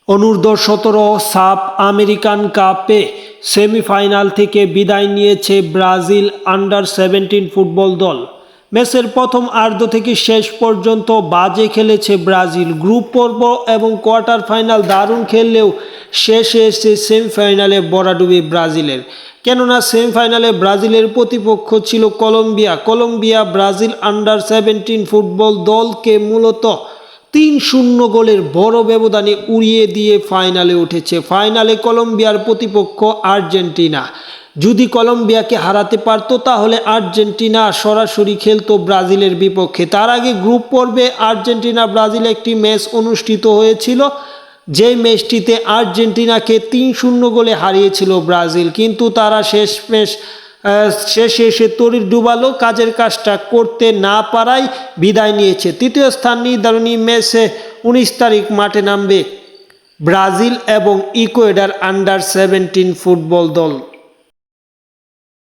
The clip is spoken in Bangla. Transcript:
অনূর্ধ্ব-17 সাফ আমেরিকান কাপে সেমিফাইনাল থেকে বিদায় নিয়েছে ব্রাজিল আন্ডার-17 ফুটবল দল। ম্যাচের প্রথম আর্ধ থেকে শেষ পর্যন্ত বাজে খেলেছে ব্রাজিল। গ্রুপ পর্ব এবং কোয়ার্টার ফাইনাল দারুণ খেললেও শেষে এসে সেমিফাইনালে ভরাডুবি ব্রাজিলের। কেননা সেমিফাইনালে ব্রাজিলের প্রতিপক্ষ ছিল কলম্বিয়া ব্রাজিল আন্ডার-17 ফুটবল দলকে মূলত 3-0 গোলের বড় ব্যবধানে উড়িয়ে দিয়ে ফাইনালে উঠেছে। ফাইনালে কলম্বিয়ার প্রতিপক্ষ আর্জেন্টিনা। যদি কলম্বিয়াকে হারাতে পারত তাহলে আর্জেন্টিনা সরাসরি খেলতো ব্রাজিলের বিপক্ষে। তার আগে গ্রুপ পর্বে আর্জেন্টিনা ব্রাজিল একটি ম্যাচ অনুষ্ঠিত হয়েছিল, যেই ম্যাচটিতে আর্জেন্টিনাকে 3-0 গোলে হারিয়েছিল ব্রাজিল, কিন্তু তারা শেষে এসে তড়িৎ ডুবালো, কাজের কাজটা করতে না পারায় বিদায় নিয়েছে। তৃতীয় স্থান নির্ধারণী ম্যাচে 19 তারিখ মাঠে নামবে ব্রাজিল এবং ইকুয়েডর আন্ডার-17 ফুটবল দল।